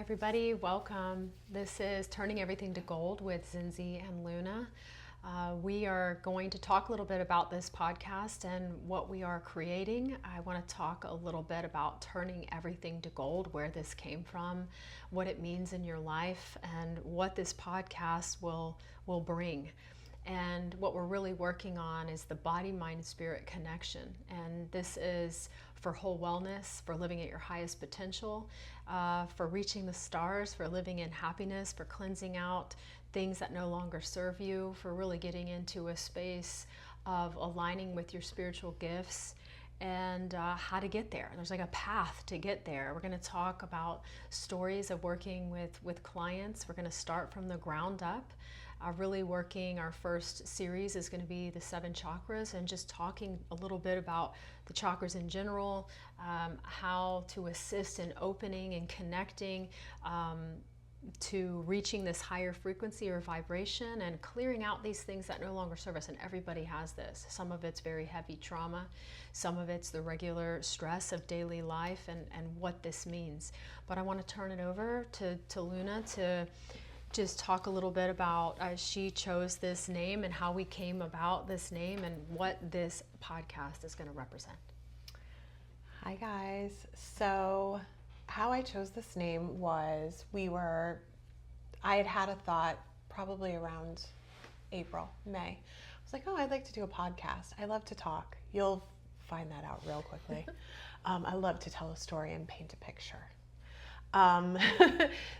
everybody, welcome. This is Turning Everything to Gold with Zenzi and Luna. We are going to talk a little bit about this podcast and what we are creating. I want to talk a little bit about turning everything to gold, where this came from, what it means in your life, and what this podcast will bring. And what we're really working on is the body, mind, and spirit connection. And this is for whole wellness, for living at your highest potential, for reaching the stars, for living in happiness, for cleansing out things that no longer serve you, for really getting into a space of aligning with your spiritual gifts and how to get there. There's like a path to get there. We're going to talk about stories of working with clients. We're going to start from the ground up. Really working, our first series is going to be the 7 chakras, and just talking a little bit about the chakras in general, how to assist in opening and connecting to reaching this higher frequency or vibration and clearing out these things that no longer serve us. And everybody has this. Some of it's very heavy trauma, some of it's the regular stress of daily life and what this means. But I want to turn it over to Luna to just talk a little bit about she chose this name and how we came about this name and what this podcast is going to represent. Hi guys. So how I chose this name was I had a thought probably around April, May. I was like, oh, I'd like to do a podcast. I love to talk. You'll find that out real quickly. I love to tell a story and paint a picture.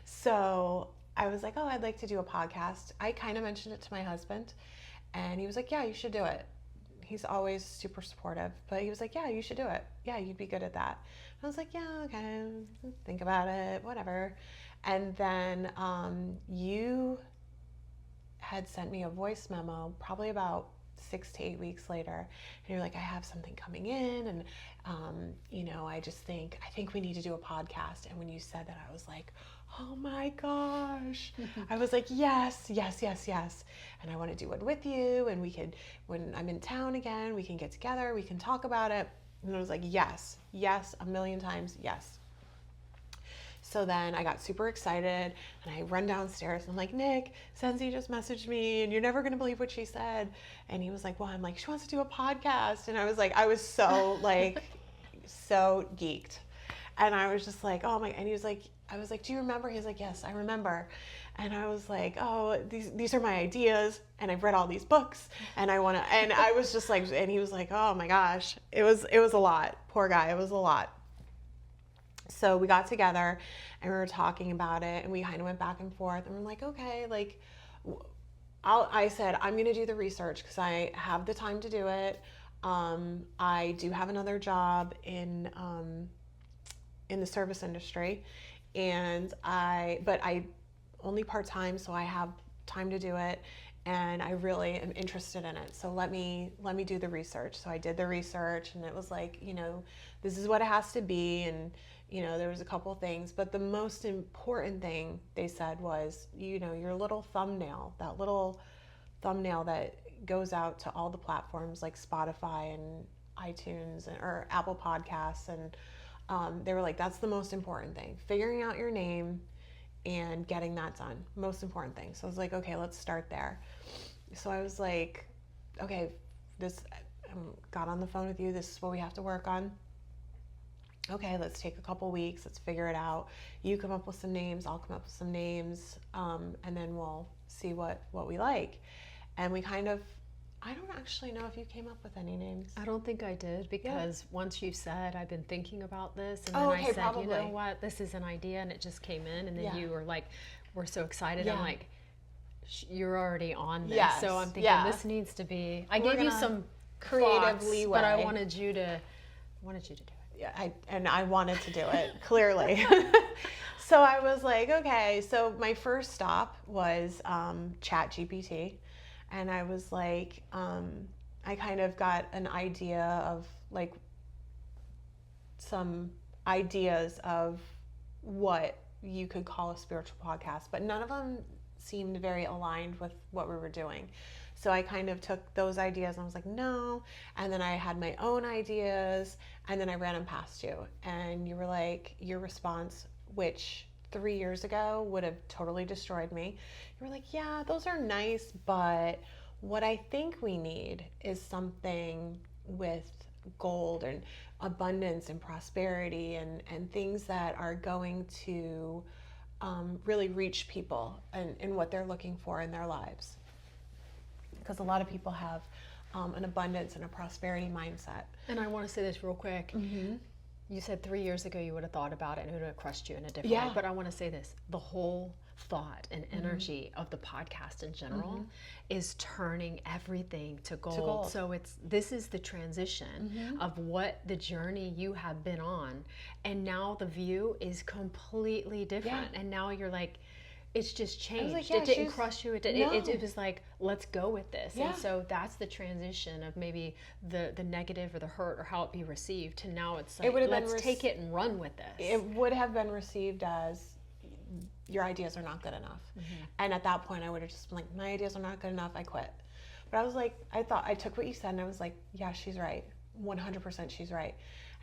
So I was like, oh, I'd like to do a podcast. I kind of mentioned it to my husband, and he was like, yeah, you should do it. He's always super supportive, but he was like, yeah, you should do it. Yeah, you'd be good at that. I was like, yeah, okay, think about it, whatever. And then you had sent me a voice memo probably about 6 to 8 weeks later, and you're like, I have something coming in, and I think we need to do a podcast. And when you said that, I was like, oh my gosh. I was like, yes. And I want to do it with you, and we could, when I'm in town again, we can get together, we can talk about it. And I was like, yes, a million times, yes. So then I got super excited, and I run downstairs, and I'm like, Nick, Zenzi just messaged me, and you're never going to believe what she said. And he was like, well, I'm like, she wants to do a podcast. And I was so so geeked. And I was just like, oh my, and he was like, I was like, do you remember? He was like, yes, I remember. And I was like, oh, these are my ideas, and I've read all these books, and I want to, and I was just like, and he was like, oh my gosh, it was a lot. Poor guy, it was a lot. So we got together, and we were talking about it, and we kind of went back and forth, and we're like, okay, like, I said, I'm going to do the research because I have the time to do it. I do have another job in the service industry, but I only part-time, so I have time to do it, and I really am interested in it. So let me do the research. So I did the research, and it was like, this is what it has to be, and there was a couple things, but the most important thing they said was, your little thumbnail, that little thumbnail that goes out to all the platforms like Spotify and iTunes or Apple Podcasts, and they were like, that's the most important thing, figuring out your name and getting that done, most important thing. So I was like, okay, let's start there. So I was like, okay, got on the phone with you, this is what we have to work on. Okay, let's take a couple weeks, let's figure it out. You come up with some names, I'll come up with some names, and then we'll see what we like. And we kind of, I don't actually know if you came up with any names. I don't think I did, because once you said, I've been thinking about this, and then I said, probably. You know what, this is an idea, and it just came in, and then you were like, we're so excited. I'm like, you're already on this. Yes. So I'm thinking this needs to be, I gave you some creative leeway, but I wanted you to do it. Yeah, I wanted to do it, clearly. So I was like, okay. So my first stop was ChatGPT. And I was like, I kind of got an idea of like some ideas of what you could call a spiritual podcast, but none of them seemed very aligned with what we were doing. So I kind of took those ideas and I was like, no. And then I had my own ideas, and then I ran them past you. And you were like, your response, which 3 years ago would have totally destroyed me. You were like, yeah, those are nice, but what I think we need is something with gold and abundance and prosperity and things that are going to really reach people and what they're looking for in their lives. Because a lot of people have an abundance and a prosperity mindset. And I want to say this real quick. You said 3 years ago you would have thought about it and it would have crushed you in a different way. But I want to say this. The whole thought and energy of the podcast in general is turning everything to gold. So this is the transition of what the journey you have been on. And now the view is completely different. And now you're like, it's just changed. Like, it didn't crush you. It was like, let's go with this. And so that's the transition of maybe the negative or the hurt or how it be received to now it's like, let's take it and run with this. It would have been received as your ideas are not good enough. And at that point I would have just been like, my ideas are not good enough, I quit. But I was like, I took what you said and I was like, yeah, she's right. 100% she's right.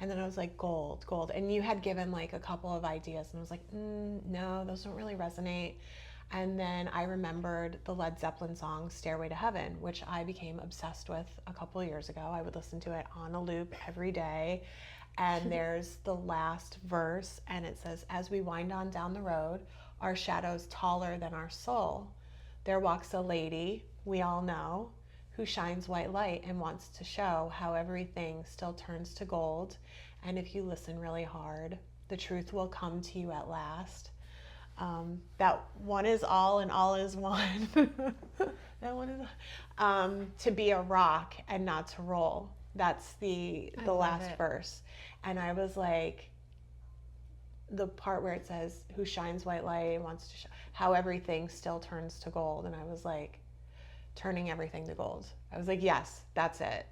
And then I was like, gold. And you had given like a couple of ideas and I was like, no, those don't really resonate. And then I remembered the Led Zeppelin song, Stairway to Heaven, which I became obsessed with a couple of years ago. I would listen to it on a loop every day. And there's the last verse and it says, as we wind on down the road, our shadows taller than our soul, there walks a lady we all know who shines white light and wants to show how everything still turns to gold. And if you listen really hard, the truth will come to you at last. That one is all and all is one. That one is to be a rock and not to roll. That's the last verse. And I was like, the part where it says, who shines white light and wants to show how everything still turns to gold. And I was like, turning everything to gold. I was like, yes, that's it.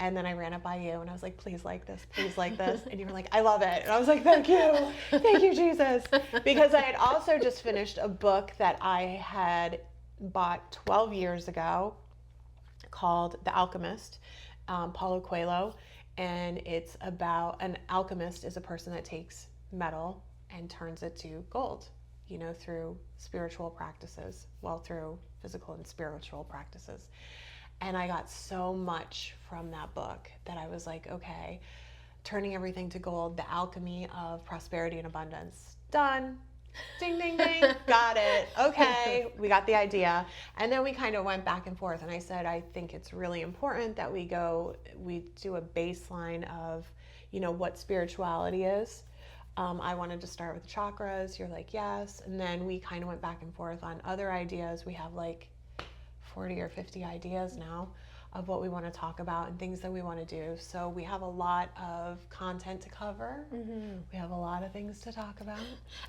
And then I ran it by you and I was like, please like this, please like this. And you were like, I love it. And I was like, thank you, Jesus. Because I had also just finished a book that I had bought 12 years ago called The Alchemist, Paulo Coelho. And it's about an alchemist is a person that takes metal and turns it to gold, through spiritual practices, through physical and spiritual practices. And I got so much from that book that I was like, okay, turning everything to gold, the alchemy of prosperity and abundance, done. Ding, ding, ding, got it. Okay, we got the idea. And then we kind of went back and forth. And I said, I think it's really important that we do a baseline of, what spirituality is. I wanted to start with chakras. You're like, yes. And then we kind of went back and forth on other ideas. We have like 40 or 50 ideas now of what we want to talk about and things that we want to do. So we have a lot of content to cover. We have a lot of things to talk about.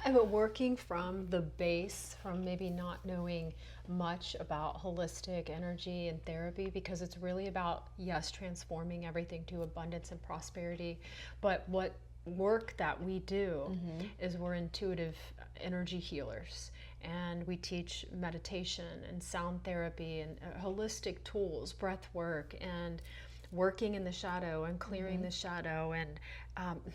But working from the base, from maybe not knowing much about holistic energy and therapy, because it's really about, yes, transforming everything to abundance and prosperity. But what work that we do is we're intuitive energy healers. And we teach meditation and sound therapy and holistic tools, breath work, and working in the shadow and clearing the shadow and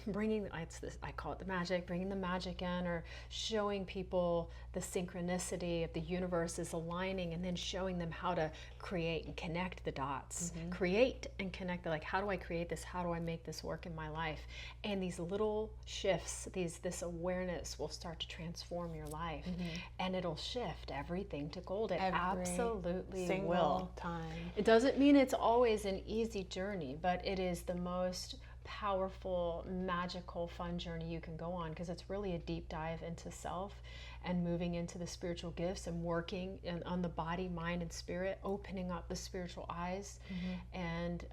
bringing, I call it the magic, bringing the magic in, or showing people the synchronicity of the universe is aligning, and then showing them how to create and connect the dots. Create and connect, like, how do I create this? How do I make this work in my life? And these little shifts, this awareness will start to transform your life, and it'll shift everything to gold. It absolutely will. Time. It doesn't mean it's always an easy journey, but it is the most powerful, magical, fun journey you can go on, because it's really a deep dive into self and moving into the spiritual gifts and working on the body, mind, and spirit, opening up the spiritual eyes, and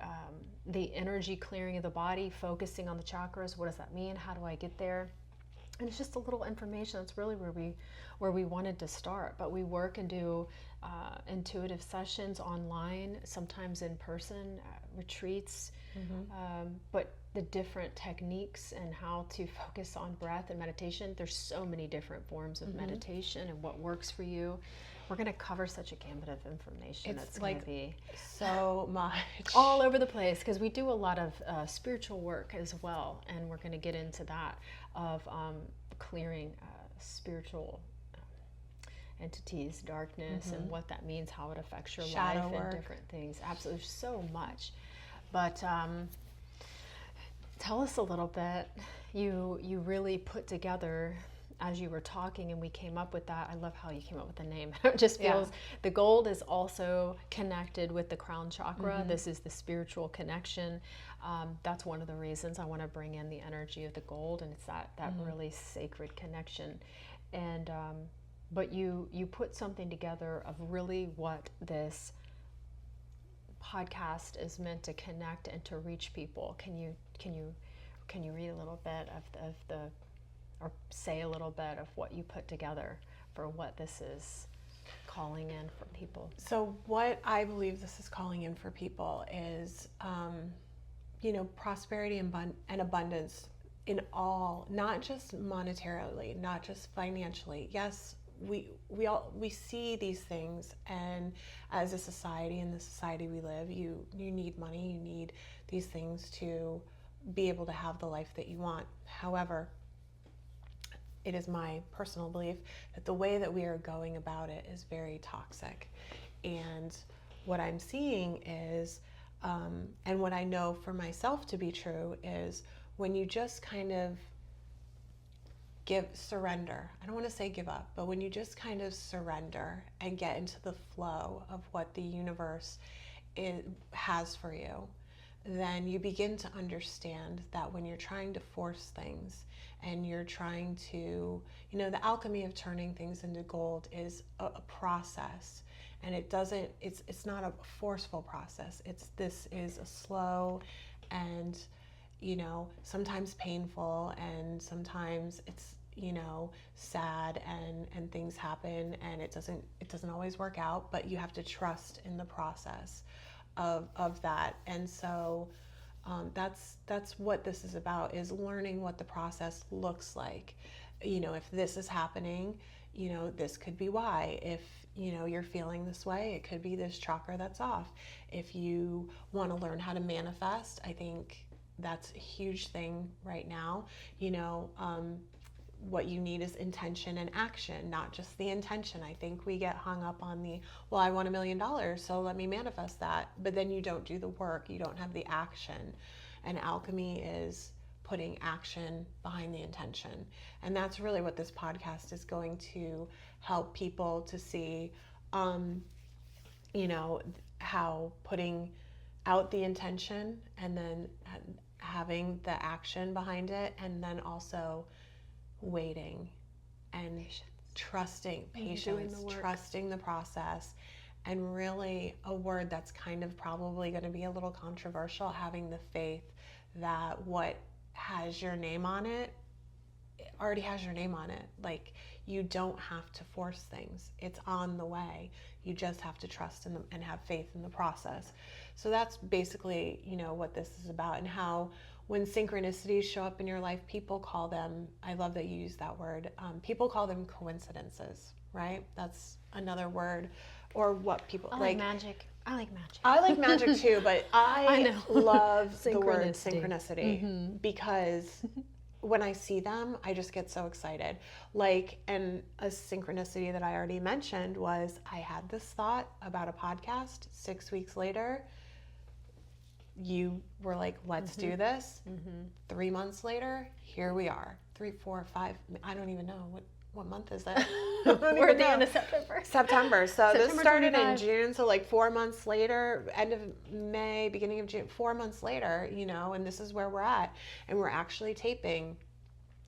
the energy clearing of the body, focusing on the chakras. What does that mean? How do I get there? And it's just a little information. That's really where we wanted to start. But we work and do intuitive sessions online, sometimes in person, retreats, but the different techniques and how to focus on breath and meditation. There's so many different forms of meditation and what works for you. We're going to cover such a gambit of information. It's going to be so much all over the place, because we do a lot of spiritual work as well, and we're going to get into that of clearing spiritual entities, darkness, and what that means, how it affects your Shadow life, work. and different things. Absolutely, there's so much. But tell us a little bit. You really put together, as you were talking and we came up with that. I love how you came up with the name. It just feels, the gold is also connected with the crown chakra. This is the spiritual connection. That's one of the reasons I want to bring in the energy of the gold, and it's that really sacred connection. And but you put something together of really what this podcast is meant to connect and to reach people. Can you read a little bit of the, or say a little bit of what you put together for what this is calling in for people? So what I believe this is calling in for people is, prosperity and abundance in all, not just monetarily, not just financially. Yes, we see these things, and as a society, in the society we live, you need money, you need these things to be able to have the life that you want. However, it is my personal belief that the way that we are going about it is very toxic. And what I'm seeing is, and what I know for myself to be true, is when you just kind of surrender. I don't want to say give up, but when you just kind of surrender and get into the flow of what the universe has for you, then you begin to understand that when you're trying to force things and you're trying to, the alchemy of turning things into gold is a process, and it's not a forceful process. This is a slow and, sometimes painful, and sometimes it's, sad, and things happen, and it doesn't always work out, but you have to trust in the process of that. And so that's what this is about, is learning what the process looks like. If this is happening, this could be why. If you're feeling this way, it could be this chakra that's off. If you want to learn how to manifest, I think that's a huge thing right now. What you need is intention and action, not just the intention. I think we get hung up on well, I want $1 million, so let me manifest that. But then you don't do the work, you don't have the action. And alchemy is putting action behind the intention. And that's really what this podcast is going to help people to see, how putting out the intention and then having the action behind it, and then also waiting and trusting, patience, trusting the process, and really a word that's kind of probably going to be a little controversial, having the faith that what has your name on it already has your name on it. Like, you don't have to force things. It's on the way. You just have to trust in them and have faith in the process. So that's basically, what this is about, and how when synchronicities show up in your life, people call them, I love that you use that word, people call them coincidences, right? That's another word, or what people I like magic. I like magic. I like magic too, but I love the word Synchronicity. synchronicity, because when I see them, I just get so excited. And a synchronicity that I already mentioned was, I had this thought about a podcast. 6 weeks later, you were like, let's do this. 3 months later, here we are. 3, 4, 5, I don't even know. What month is that? We're at the end of September. September. So September this started 25. in June. So 4 months later, end of May, beginning of June, 4 months later, and this is where we're at. And we're actually taping.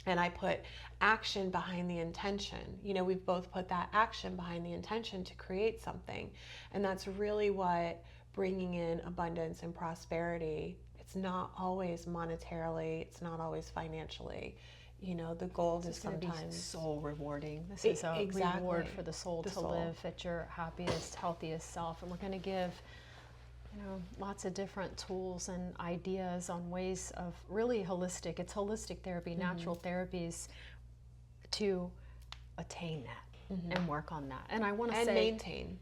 And I put action behind the intention. We've both put that action behind the intention to create something. And that's really what bringing in abundance and prosperity, it's not always monetarily, it's not always financially. The goal is sometimes soul rewarding. This is a reward for the soul to live at your happiest, healthiest self. And we're going to give lots of different tools and ideas on ways of really holistic. It's holistic therapy, natural therapies to attain that and work on that. And I want to say, maintain.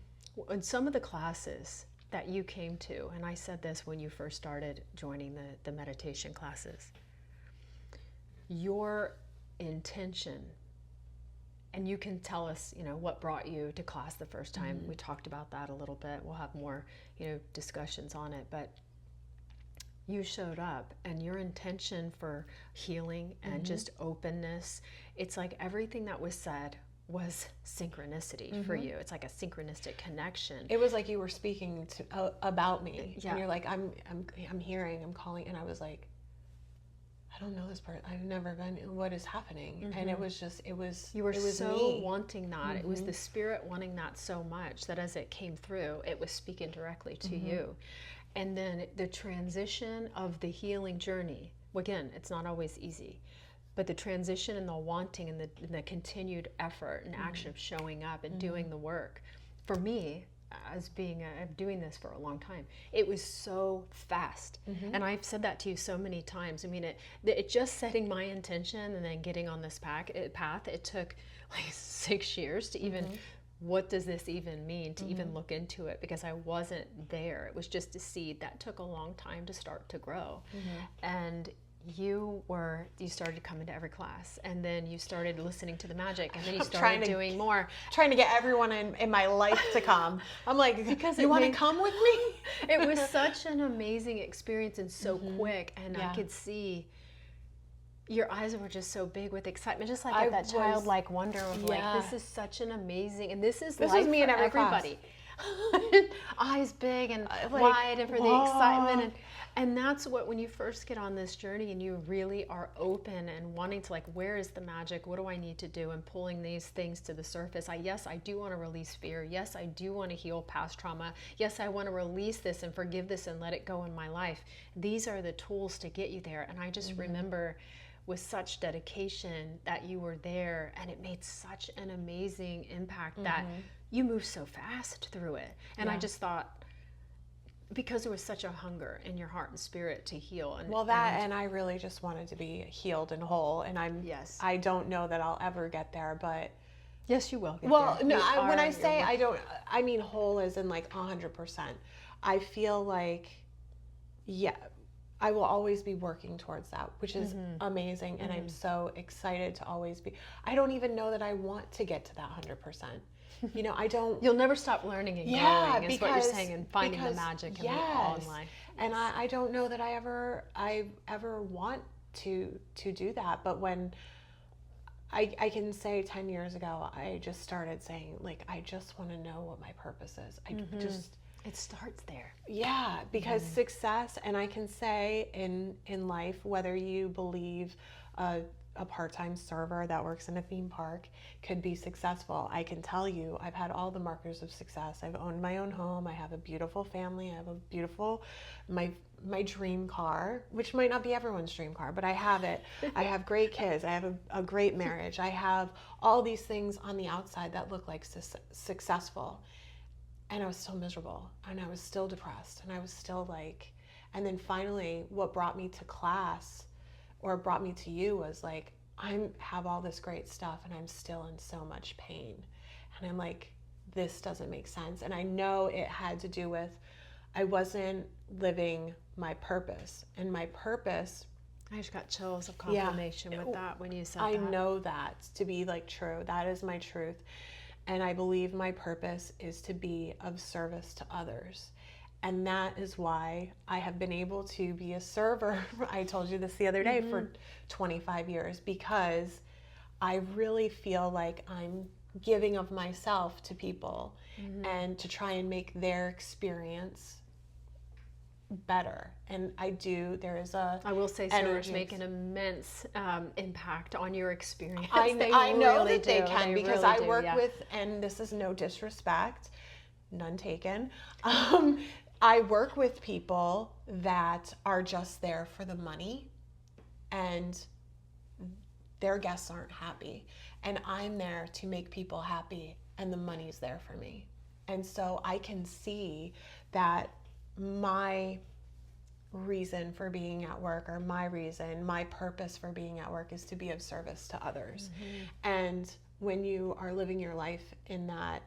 In some of the classes that you came to, and I said this when you first started joining the meditation classes, your intention And you can tell us, what brought you to class the first time. We talked about that a little bit. We'll have more, discussions on it. But you showed up, and your intention for healing and just openness, it's like everything that was said was synchronicity for you. It's like a synchronistic connection. It was like you were speaking to about me, Yeah. and you're like, I'm hearing, I'm calling, and I was like, I don't know this part. I've never been. What is happening? And it was just, You were it was so me. wanting that. It was the spirit wanting that so much that as it came through, it was speaking directly to you. And then the transition of the healing journey, again, it's not always easy, but the transition and the wanting and the continued effort and action of showing up and doing the work, for me, as being doing this for a long time, it was so fast. And I've said that to you so many times. I mean, it just setting my intention and then getting on this path, it took like 6 years to even, what does this even mean, to even look into it, because I wasn't there. It was just a seed that took a long time to start to grow. And you started coming to every class, and then you started listening to the magic, and then you started doing more. Trying to get everyone in my life to come. I'm like, because you want to come with me? It was such an amazing experience and so quick, and I could see your eyes were just so big with excitement, just like that childlike wonder of like, this is such an amazing, and this This life was me for in every everybody. Eyes big and wide, and for the excitement, and that's what, when you first get on this journey and you really are open and wanting to, like, where is the magic? What do I need to do? And pulling these things to the surface. Yes, I do want to release fear. Yes, I do want to heal past trauma. Yes, I want to release this and forgive this and let it go in my life. These are the tools to get you there. And I just remember with such dedication that you were there, and it made such an amazing impact that you moved so fast through it. And I just thought, because there was such a hunger in your heart and spirit to heal. And I really just wanted to be healed and whole, and I don't know that I'll ever get there, but yes, you will get well, there. no, when I say I don't, I mean whole as in like 100%. I feel like, I will always be working towards that, which is amazing. And I'm so excited to always be. I don't even know that I want to get to that 100%. I don't. You'll never stop learning and growing, is what you're saying, and finding the magic and the awe in life. And I don't know that I ever want to do that. But when I can say 10 years ago, I just started saying, like, I just want to know what my purpose is. It starts there. Yeah, because success, and I can say in life, whether you believe a part-time server that works in a theme park could be successful, I can tell you I've had all the markers of success. I've owned my own home. I have a beautiful family. I have a beautiful, my dream car, which might not be everyone's dream car, but I have it. I have great kids. I have a great marriage. I have all these things on the outside that look like successful. And I was still miserable, and I was still depressed, and I was still like, and then finally what brought me to class, or brought me to you, was like, I have all this great stuff and I'm still in so much pain. And I'm like, this doesn't make sense. And I know it had to do with, I wasn't living my purpose. And my purpose, I just got chills of confirmation with that when you said I that. know that to be like true. That is my truth. And I believe my purpose is to be of service to others. And that is why I have been able to be a server. I told you this the other day, for 25 years, because I really feel like I'm giving of myself to people and to try and make their experience better. And I do. There is I will say servers make an immense impact on your experience. I know really that they can, because really I work yeah. with, and this is no disrespect, none taken. I work with people that are just there for the money, and their guests aren't happy. And I'm there to make people happy, and the money's there for me. And so I can see that my reason for being at work, or my purpose for being at work, is to be of service to others. And when you are living your life in that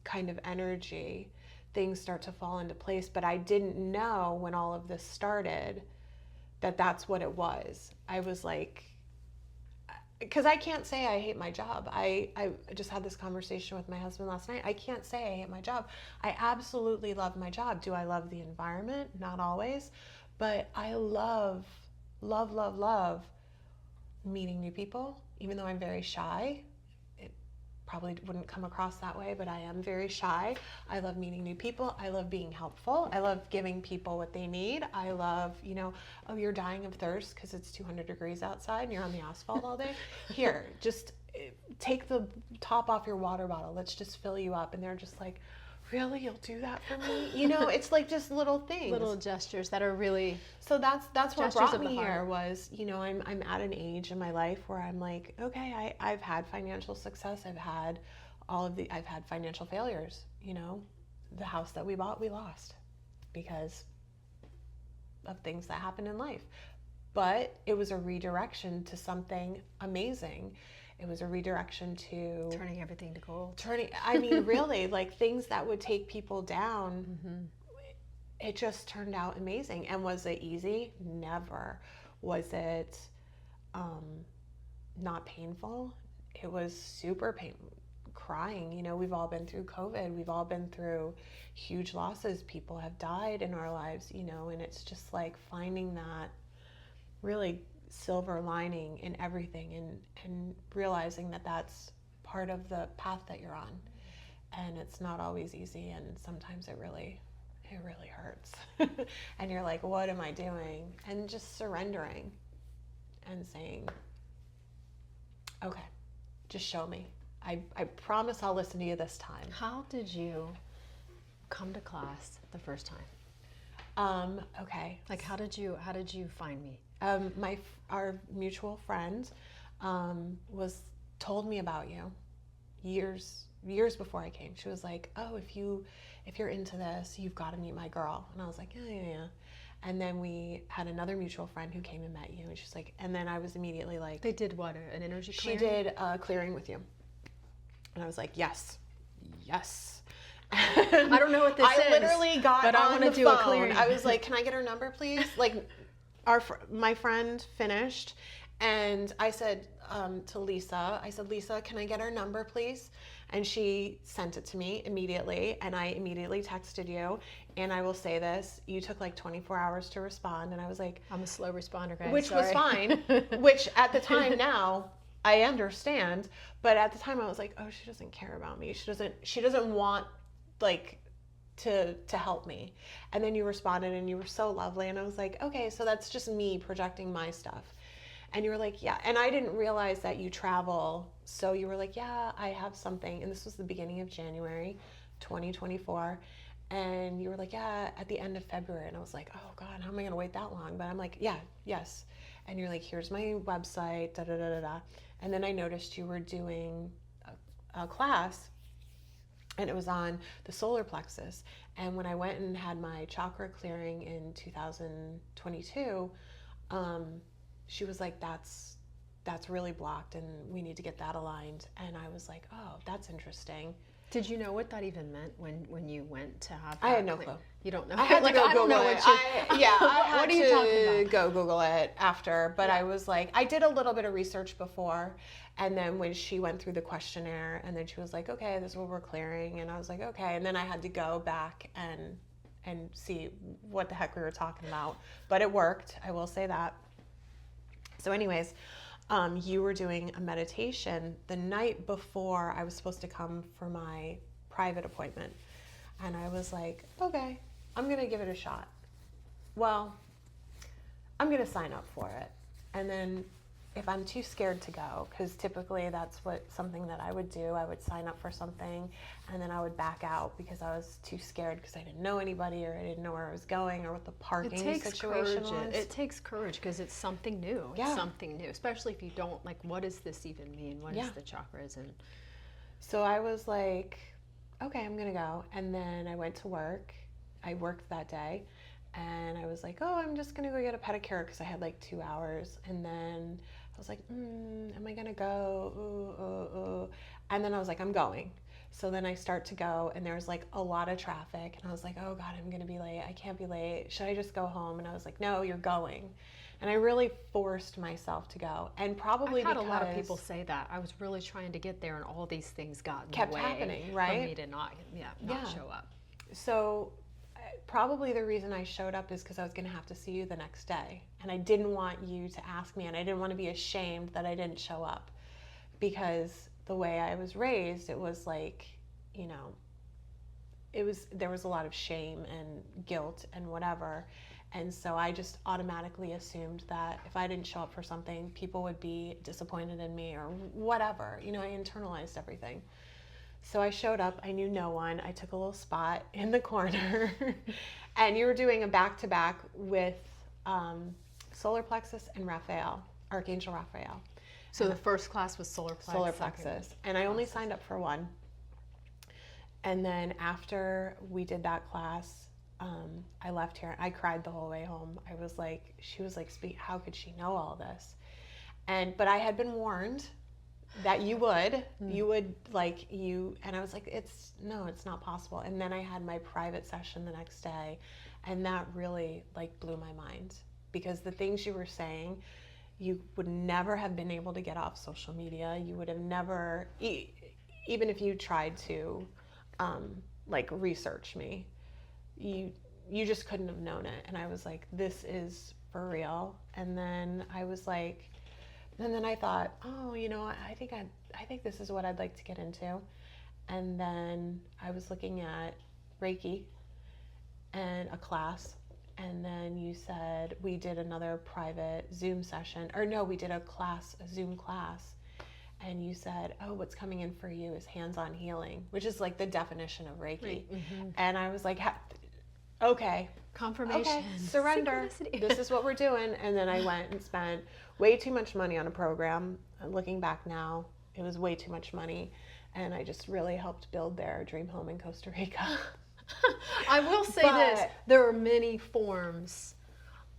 kind of energy, things start to fall into place. But I didn't know when all of this started that that's what it was. I was like, because I can't say I hate my job. I just had this conversation with my husband last night. I can't say I hate my job. I absolutely love my job. Do I love the environment? Not always, but I love, love, love, love meeting new people, even though I'm very shy. It probably wouldn't come across that way, but I am very shy. I love meeting new people. I love being helpful. I love giving people what they need. I love, oh, you're dying of thirst because it's 200 degrees outside and you're on the asphalt all day. Here, just take the top off your water bottle. Let's just fill you up. And they're just like, really, you'll do that for me? It's like just little things, little gestures that are really. So that's what brought me here was, I'm at an age in my life where I'm like, okay, I've had financial success. I've had financial failures. The house that we bought, we lost because of things that happened in life. But it was a redirection to something amazing. It was a redirection to turning everything to gold. Really, like things that would take people down. Mm-hmm. It just turned out amazing. And was it easy? Never. Was it not painful? It was super painful. Crying. We've all been through COVID. We've all been through huge losses. People have died in our lives, and it's just like finding that really silver lining in everything and realizing that that's part of the path that you're on. And it's not always easy, and sometimes it really hurts. And you're like, what am I doing? And just surrendering and saying, okay, just show me. I promise I'll listen to you this time. How did you come to class the first time? Okay. Like how did you find me? Our mutual friend told me about you years before I came. She was like, oh, if you're into this, you've got to meet my girl. And I was like, yeah. And then we had another mutual friend who came and met you, and she's like, and then I was immediately like, they did what, an energy clearing? She did clearing with you. And I was like, yes. I don't know what this is. I literally got but on I want to do phone. a clearing. I was like, can I get her number, please? Like, my friend finished, and I said to Lisa, Lisa, can I get her number, please? And she sent it to me immediately, and I immediately texted you. And I will say this, you took like 24 hours to respond, and I was like... I'm a slow responder, guys. Which Sorry. was fine, which at the time now... I understand, but at the time I was like, oh, she doesn't care about me. She doesn't want like to help me. And then you responded and you were so lovely, and I was like, okay, so that's just me projecting my stuff. And you were like, yeah. And I didn't realize that you travel. So you were like, yeah, I have something. And this was the beginning of January 2024. And you were like, yeah, at the end of February. And I was like, oh God, how am I going to wait that long? But I'm like, yeah, yes. And you're like, here's my website, da da da da da. And then I noticed you were doing a class, and it was on the solar plexus. And when I went and had my chakra clearing in 2022, she was like, that's really blocked, and we need to get that aligned. And I was like, oh, that's interesting. Did you know what that even meant when you went to have that? I had no clue. You don't know? I had to go Google it. I had what are you talking about? Go Google it after. But yeah. I was like, I did a little bit of research before. And then when she went through the questionnaire, and then she was like, okay, this is what we're clearing. And I was like, okay. And then I had to go back and see what the heck we were talking about. But it worked. I will say that. So anyways, you were doing a meditation the night before I was supposed to come for my private appointment. And I was like, okay, I'm going to give it a shot. Well, I'm going to sign up for it. And then if I'm too scared to go, because typically that's something that I would do. I would sign up for something, and then I would back out because I was too scared because I didn't know anybody, or I didn't know where I was going, or what the parking situation was. It takes courage because it's something new. Yeah. It's something new, especially if you don't, like, what does this even mean? What is the chakras? And so I was like, okay, I'm going to go. And then I went to work. I worked that day. And I was like, oh, I'm just going to go get a pedicure because I had like 2 hours. And then I was like, am I going to go? Ooh. And then I was like, I'm going. So then I start to go, and there's like a lot of traffic. And I was like, oh God, I'm going to be late. I can't be late. Should I just go home? And I was like, no, you're going. And I really forced myself to go. And probably I've had because a lot of people say that. I was really trying to get there and all these things got in kept the way happening, right? for me to not show up. So probably the reason I showed up is because I was going to have to see you the next day. And I didn't want you to ask me, and I didn't want to be ashamed that I didn't show up. Because the way I was raised, it was like, you know, there was a lot of shame and guilt and whatever. And so I just automatically assumed that if I didn't show up for something, people would be disappointed in me or whatever. You know, I internalized everything. So I showed up. I knew no one. I took a little spot in the corner. And you were doing a back-to-back with solar plexus and Raphael, Archangel Raphael. So the first class was solar plexus. Solar plexus. And I only signed up for one. And then after we did that class, I left here. I cried the whole way home. I was like, she was like, how could she know all this? But I had been warned that you would and I was like, it's not possible. And then I had my private session the next day, and that really like blew my mind, because the things you were saying, you would never have been able to get off social media. You would have never, even if you tried to like research me, you just couldn't have known it. And I was like, this is for real. And then I was like, and then I thought, oh, you know, I think this is what I'd like to get into. And then I was looking at Reiki and a class. And then you said we did another private Zoom session, or no, we did a Zoom class. And you said, oh, what's coming in for you is hands-on healing, which is like the definition of Reiki. Mm-hmm. And I was like, okay. Confirmation. Okay, surrender. This is what we're doing. And then I went and spent way too much money on a program. Looking back now, it was way too much money. And I just really helped build their dream home in Costa Rica. I will say this, there are many forms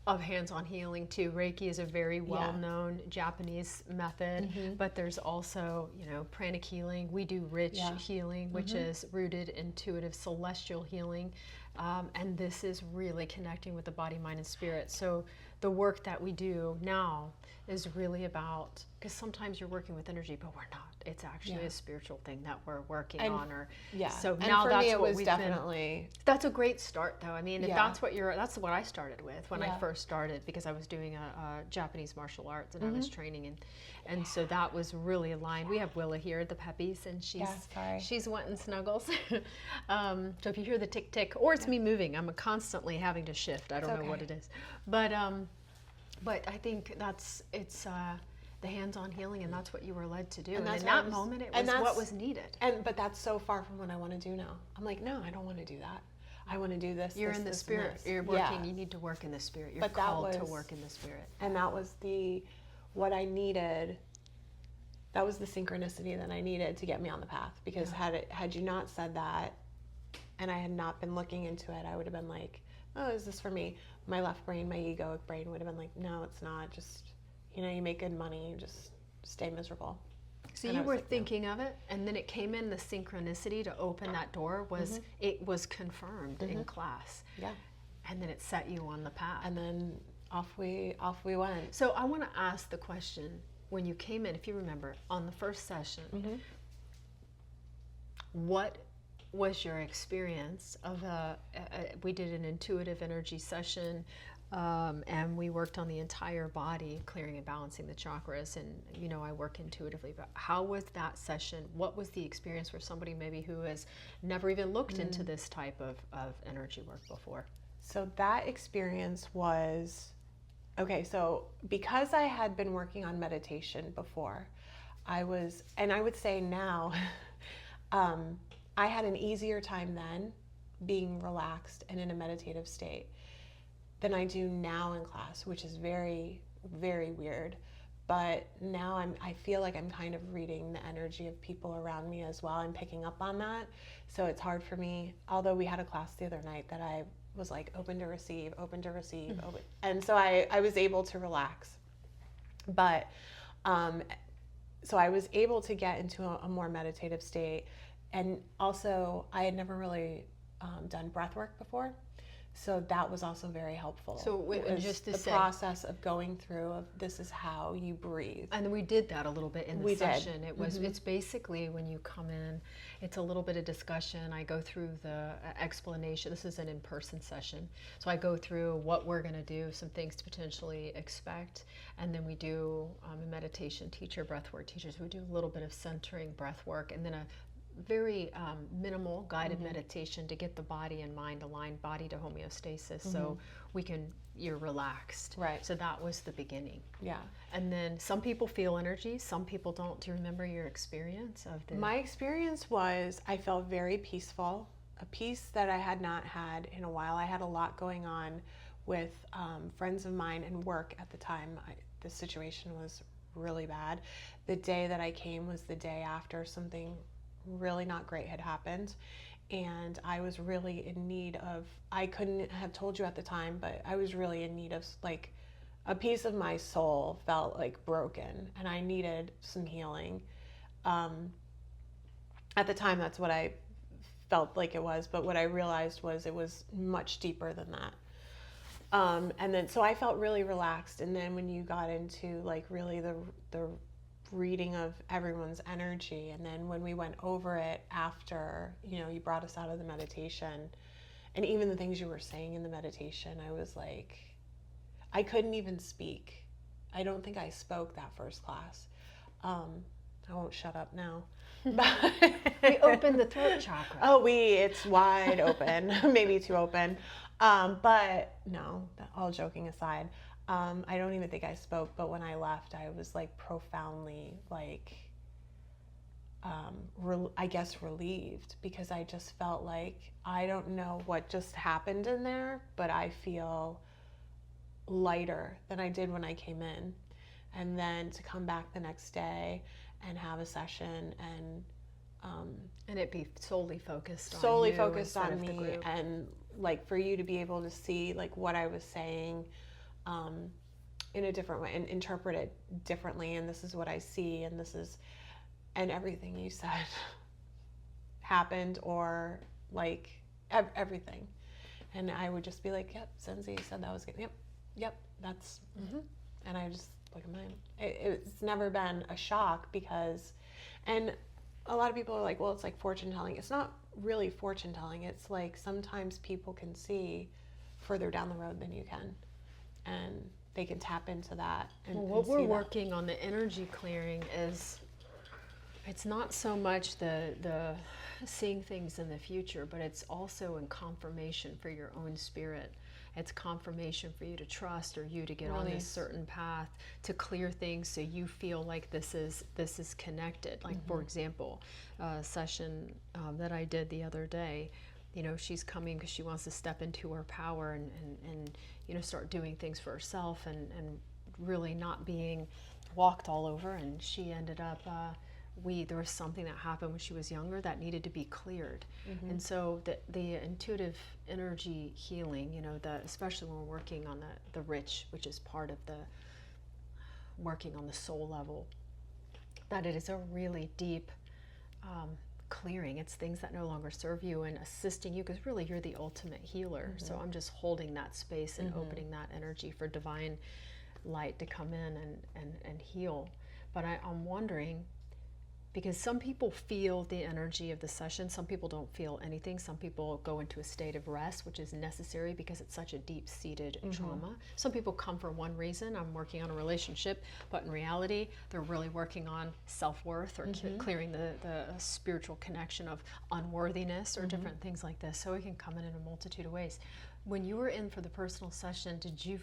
of hands-on healing too. Reiki is a very well-known Japanese method, but there's also, you know, pranic healing. We do rich healing, which is rooted intuitive celestial healing. And this is really connecting with the body, mind, and spirit. So the work that we do now is really about, because sometimes you're working with energy, but we're not. It's actually a spiritual thing that we're working on. So and now for that's me, it what was we've definitely. That's a great start, though. I mean, if that's what that's what I started with when I first started, because I was doing a Japanese martial arts and I was training, and so that was really aligned. We have Willa here, the puppies, and she's wanting snuggles. So if you hear the tick tick, or it's me moving, I'm constantly having to shift. I don't know what it is, but I think it's the hands-on healing, and that's what you were led to do. And in that moment, it was what was needed. But that's so far from what I want to do now. I'm like, no, I don't want to do that. I want to do this. You're in the spirit. You're working. You need to work in the spirit. You're called to work in the spirit. And that was what I needed. That was the synchronicity that I needed to get me on the path. Because had you not said that, and I had not been looking into it, I would have been like, oh, is this for me? My left brain, my egoic brain would have been like, no, it's not. Just, you know, you make good money, you just stay miserable. So you were thinking of it, and then it came in, the synchronicity to open that door was, it was confirmed in class. Yeah. And then it set you on the path. And then off we went. So I want to ask the question, when you came in, if you remember, on the first session, what was your experience of we did an intuitive energy session, and we worked on the entire body, clearing and balancing the chakras, and you know, I work intuitively, but how was that session? What was the experience for somebody maybe who has never even looked into this type of energy work before? So that experience was, okay, so because I had been working on meditation before, I would say now, I had an easier time then being relaxed and in a meditative state than I do now in class, which is very, very weird. But now I feel like I'm kind of reading the energy of people around me as well. I'm picking up on that. So it's hard for me, although we had a class the other night that I was like open to receive, open. And so I was able to relax. But, so I was able to get into a more meditative state. And also I had never really done breath work before. So that was also very helpful. So It was just to the say, process of going through of this is how you breathe. and we did that a little bit in the We did. session. It was it's basically when you come in, it's a little bit of discussion. I go through the explanation. This is an in-person session, so I go through what we're going to do, some things to potentially expect, and then we do a meditation teacher, breathwork teachers. We do a little bit of centering breath work, and then a very minimal guided meditation to get the body and mind aligned, body to homeostasis, so you're relaxed. Right. So that was the beginning. Yeah. And then some people feel energy, some people don't. Do you remember your experience of the? My experience was I felt very peaceful, a peace that I had not had in a while. I had a lot going on with friends of mine and work at the time. The situation was really bad. The day that I came was the day after something really not great had happened, and I was really in need of, I couldn't have told you at the time, but I was really in need of, like, a piece of my soul felt like broken and I needed some healing. At the time, that's what I felt like it was, but what I realized was it was much deeper than that. And then so I felt really relaxed, and then when you got into like really the reading of everyone's energy, and then when we went over it after, you brought us out of the meditation, and even the things you were saying in the meditation, I was like, I couldn't even speak. I don't think I spoke that first class. I won't shut up now. But We opened the throat chakra. It's wide open, maybe too open. But no, all joking aside, I don't even think I spoke, but when I left, I was like profoundly like, I guess relieved, because I just felt like, I don't know what just happened in there, but I feel lighter than I did when I came in. And then to come back the next day and have a session and it be solely focused on solely you focused instead on of the me, group. and like for you to be able to see like what I was saying in a different way and interpret it differently, and this is what I see, and this is, and everything you said happened, or like everything, and I would just be like, yep, Zenzi said that was good, yep, that's and I just look at mine. It's never been a shock, because, and a lot of people are like, well, it's like fortune telling. It's not really fortune telling. It's like sometimes people can see further down the road than you can, and they can tap into that. And, well, what we're working on, the energy clearing, is it's not so much the seeing things in the future, but it's also in confirmation for your own spirit. It's confirmation for you to trust, or you to get on this certain path, to clear things, so you feel like this is connected. Like for example, a session that I did the other day, she's coming because she wants to step into her power and start doing things for herself, and really not being walked all over. And she ended up there was something that happened when she was younger that needed to be cleared. And so the intuitive energy healing, especially when we're working on the rich, which is part of the working on the soul level, that it is a really deep clearing. It's things that no longer serve you and assisting you, because really you're the ultimate healer. So I'm just holding that space and opening that energy for divine light to come in and heal. But I'm wondering, because some people feel the energy of the session, some people don't feel anything. Some people go into a state of rest, which is necessary because it's such a deep-seated trauma. Some people come for one reason, I'm working on a relationship, but in reality, they're really working on self-worth, or clearing the spiritual connection of unworthiness, or different things like this. So it can come in a multitude of ways. When you were in for the personal session, do you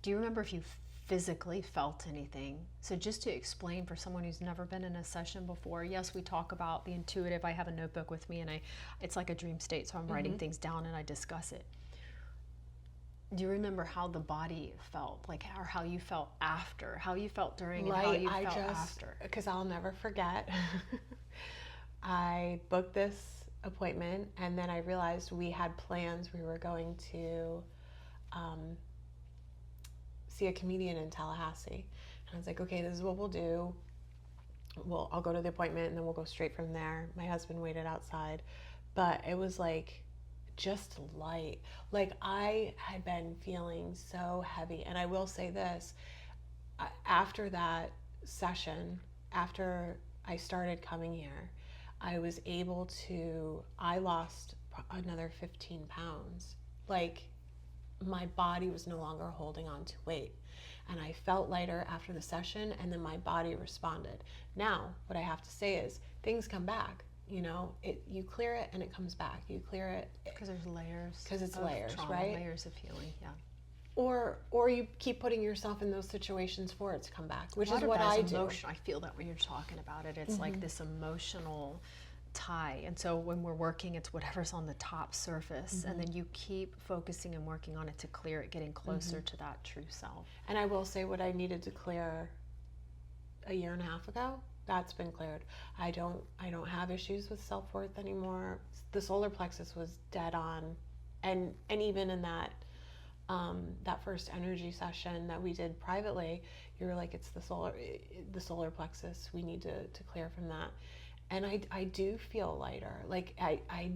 remember if you physically felt anything? So just to explain for someone who's never been in a session before, yes, we talk about the intuitive. I have a notebook with me, and it's like a dream state, so I'm writing things down and I discuss it. Do you remember how the body felt, like, or how you felt after, how you felt during, and how you felt after? Because I'll never forget, I booked this appointment, and then I realized we had plans. We were going to see a comedian in Tallahassee, and I was like, okay, this is what we'll do. I'll go to the appointment, and then we'll go straight from there. My husband waited outside, but it was like just light. Like I had been feeling so heavy. And I will say this, after that session, after I started coming here, I was able to, I lost another 15 pounds. Like my body was no longer holding on to weight. And I felt lighter after the session, and then my body responded. Now, what I have to say is things come back. You know, you clear it and it comes back. You clear it. Because there's layers. Because it's of layers, trauma, right? Layers of healing, yeah. Or you keep putting yourself in those situations for it to come back, which is what I do. Emotion. I feel that when you're talking about it, it's like this emotional tie. And so when we're working, it's whatever's on the top surface, and then you keep focusing and working on it to clear it, getting closer to that true self. And I will say, what I needed to clear a year and a half ago, that's been cleared. I don't have issues with self-worth anymore. The solar plexus was dead on, and even in that that first energy session that we did privately, you were like, it's the solar plexus. We need to clear from that. And I do feel lighter. Like I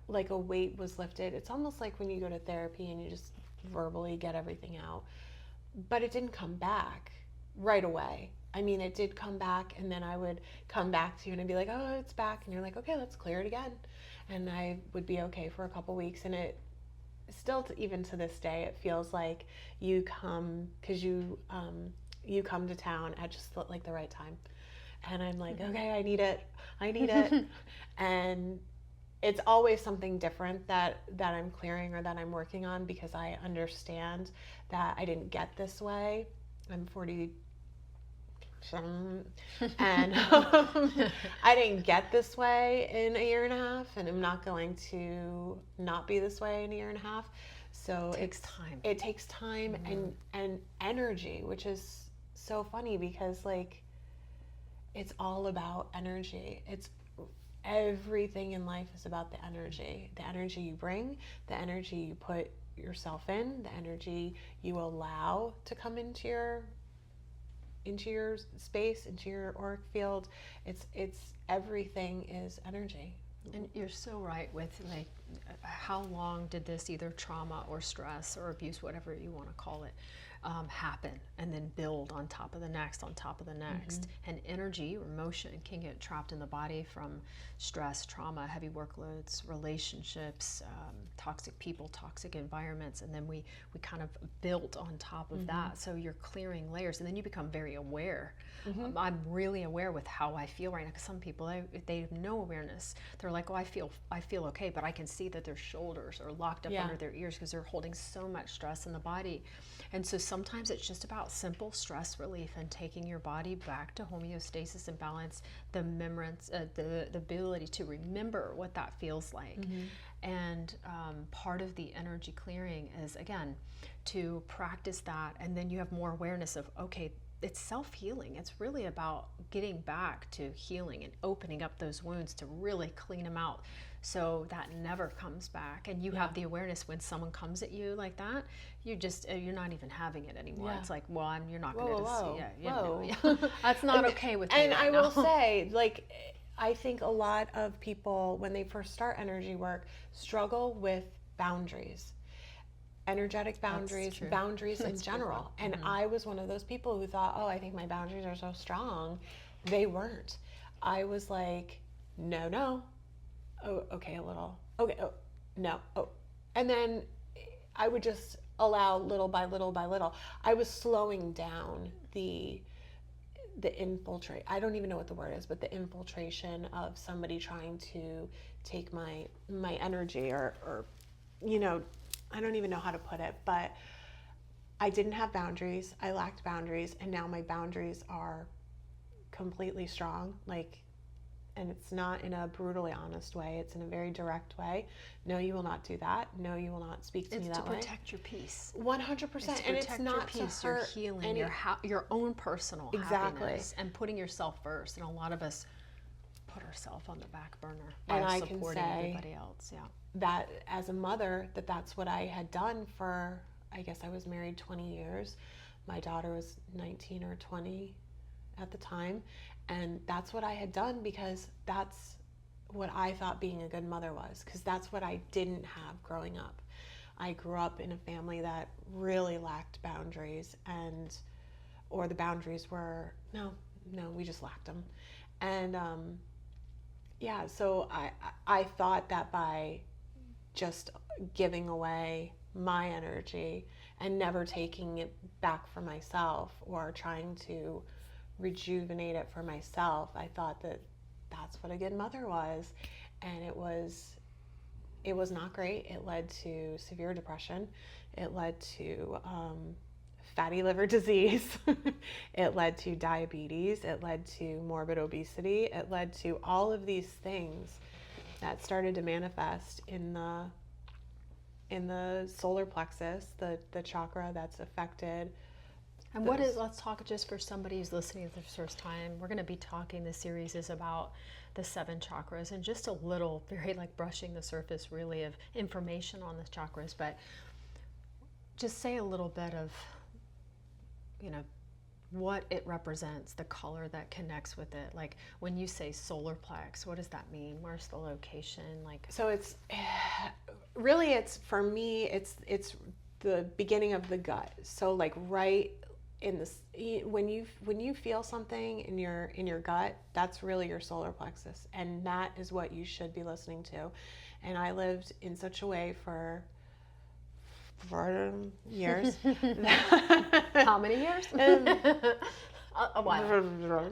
like a weight was lifted. It's almost like when you go to therapy and you just verbally get everything out, but it didn't come back right away. I mean, it did come back, and then I would come back to you and I'd be like, oh, it's back. And you're like, okay, let's clear it again. And I would be okay for a couple weeks. And it still, even to this day, it feels like you come, because you come to town at just like the right time. And I'm like, okay, I need it. And it's always something different that I'm clearing or that I'm working on, because I understand that I didn't get this way. I'm 40 and I didn't get this way in a year and a half, and I'm not going to not be this way in a year and a half. So it takes time. It takes time and energy, which is so funny, because like it's all about energy. It's everything in life is about the energy you bring, the energy you put yourself in, the energy you allow to come into your space, into your auric field. It's everything is energy. And you're so right with like how long did this either trauma or stress or abuse, whatever you want to call it, happen, and then build on top of the next, on top of the next. And energy or motion can get trapped in the body from stress, trauma, heavy workloads, relationships, toxic people, toxic environments, and then we kind of built on top of that. So you're clearing layers, and then you become very aware. I'm really aware with how I feel right now, because some people, they have no awareness. They're like, oh, I feel okay, but I can see that their shoulders are locked up under their ears because they're holding so much stress in the body. And so sometimes it's just about simple stress relief and taking your body back to homeostasis and balance, the remembrance, the ability to remember what that feels like. And part of the energy clearing is, again, to practice that, and then you have more awareness of, okay, it's self-healing. It's really about getting back to healing and opening up those wounds to really clean them out, so that never comes back. And you have the awareness when someone comes at you like that, you're not even having it anymore. It's like, well, you're not going to see. That's not okay with me. And right I will now. say, like, I think a lot of people, when they first start energy work, struggle with boundaries. Energetic boundaries, boundaries in general. And I was one of those people who thought, oh, I think my boundaries are so strong. They weren't. I was like, no. Oh, okay, a little. Okay, oh, no. Oh. And then I would just allow little by little by little. I was slowing down the infiltrate. I don't even know what the word is, but the infiltration of somebody trying to take my energy or you know, I don't even know how to put it, but I didn't have boundaries. I lacked boundaries, and now my boundaries are completely strong. Like, and it's not in a brutally honest way. It's in a very direct way. No, you will not do that. No, you will not speak to me that way. It's to protect your peace. 100%. And it's not your peace, to hurt your healing, your own personal happiness, and putting yourself first. And a lot of us put ourselves on the back burner by supporting everybody else. Yeah. That as a mother, that's what I had done for, I guess I was married 20 years. My daughter was 19 or 20 at the time. And that's what I had done, because that's what I thought being a good mother was, because that's what I didn't have growing up. I grew up in a family that really lacked boundaries, or the boundaries were, no, we just lacked them. And yeah, so I thought that by just giving away my energy and never taking it back for myself or trying to rejuvenate it for myself, I thought that that's what a good mother was. And it was not great. It led to severe depression. It led to fatty liver disease. It led to diabetes. It led to morbid obesity. It led to all of these things that started to manifest in the solar plexus, the chakra that's affected. And let's talk just for somebody who's listening for the first time. We're going to be talking, this series is about the 7 chakras and just a little, very like brushing the surface really of information on the chakras, but just say a little bit of, what it represents, the color that connects with it. Like when you say solar plex, what does that mean? Where's the location? So it's really, for me, it's the beginning of the gut. So like right in this, when you feel something in your gut, that's really your solar plexus, and that is what you should be listening to. And I lived in such a way for years. How many years? A while.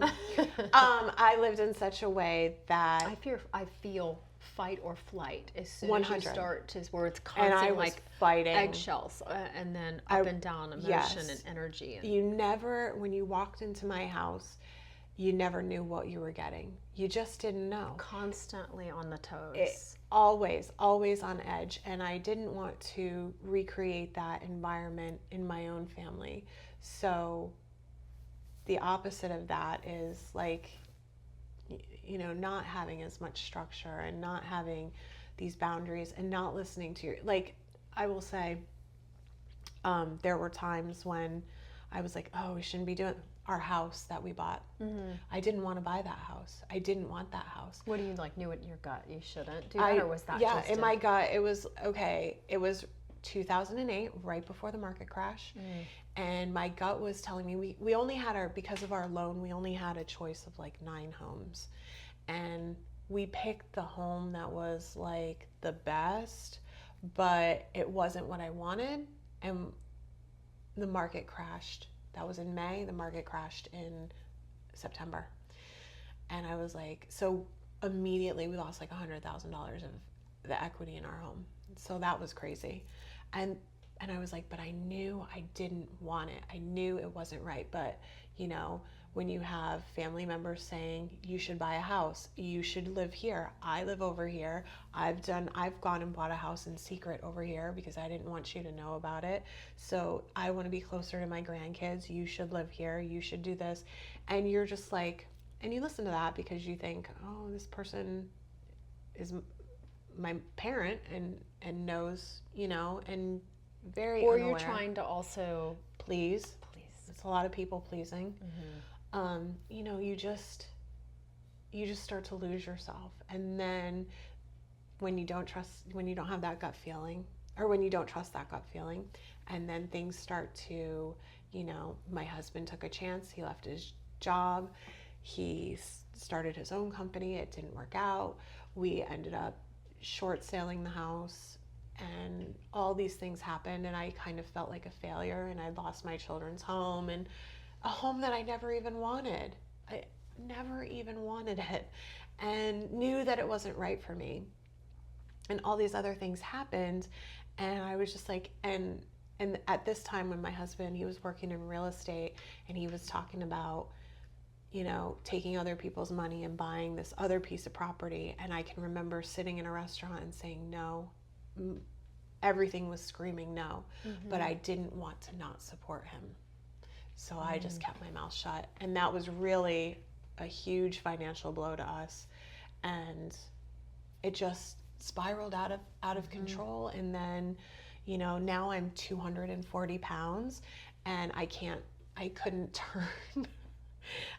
I lived in such a way that I feel fight or flight as soon 100. as you start to where it's and constant, I was like fighting eggshells, and then up and down emotion yes. and energy. You never, when you walked into my house, you never knew what you were getting. You just didn't know. Constantly on the toes. Always on edge. And I didn't want to recreate that environment in my own family. So the opposite of that is like, not having as much structure and not having these boundaries and not listening to like, I will say, there were times when I was like, oh, we shouldn't be doing our house that we bought. Mm-hmm. I didn't want to buy that house. I didn't want that house. What do you knew in your gut you shouldn't do that, or was that just in my gut? It was okay. It was 2008, right before the market crash, and my gut was telling me we only had because of our loan, we only had a choice of like 9 homes, and we picked the home that was like the best, but it wasn't what I wanted, and the market crashed. That was in May. The market crashed in September. And I was like, so immediately we lost like $100,000 of the equity in our home. So that was crazy. And I was like, but I knew I didn't want it. I knew it wasn't right. But, when you have family members saying you should buy a house, you should live here. I live over here. I've gone and bought a house in secret over here because I didn't want you to know about it. So I want to be closer to my grandkids. You should live here. You should do this. And you're just like, and you listen to that because you think, oh, this person is my parent and knows, and very or unaware. You're trying to also please. It's a lot of people pleasing. Mm-hmm. You just start to lose yourself. And then when you don't have that gut feeling, or when you don't trust that gut feeling, and then things start to, my husband took a chance. He left his job. He started his own company. It didn't work out. We ended up short selling the house, and all these things happened, and I kind of felt like a failure, and I lost my children's home, and a home that I never even wanted. I never even wanted it, and knew that it wasn't right for me. And all these other things happened, and I was just like, and at this time when my husband, he was working in real estate, and he was talking about, taking other people's money and buying this other piece of property. And I can remember sitting in a restaurant and saying no. Everything was screaming no, but I didn't want to not support him. So I just kept my mouth shut. And that was really a huge financial blow to us. And it just spiraled out of control. And then, now I'm 240 pounds, and I couldn't turn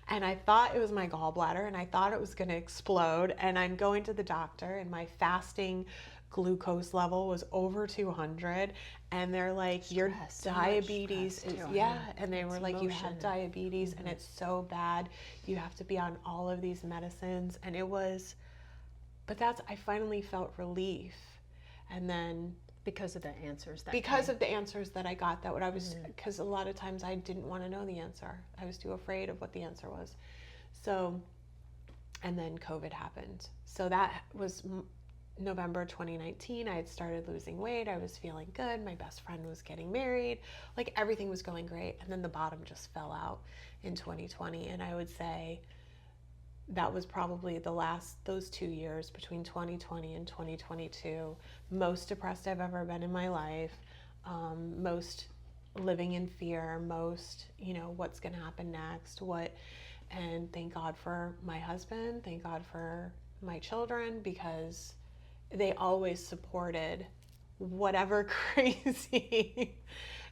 And I thought it was my gallbladder, and I thought it was going to explode. And I'm going to the doctor, and my fasting glucose level was over 200. And they're like, your diabetes is, and they were like, you have diabetes, and it's so bad. You have to be on all of these medicines. And it was, but I finally felt relief. And then because of the answers that of the answers that I got, that what I was, because a lot of times I didn't want to know the answer. I was too afraid of what the answer was. So, and then COVID happened. So that was November 2019. I had started losing weight. I was feeling good. My best friend was getting married. Like everything was going great. And then the bottom just fell out in 2020. And I would say that was probably those 2 years between 2020 and 2022, most depressed I've ever been in my life, most living in fear, most, what's going to happen next, and thank God for my husband, thank God for my children, because they always supported whatever crazy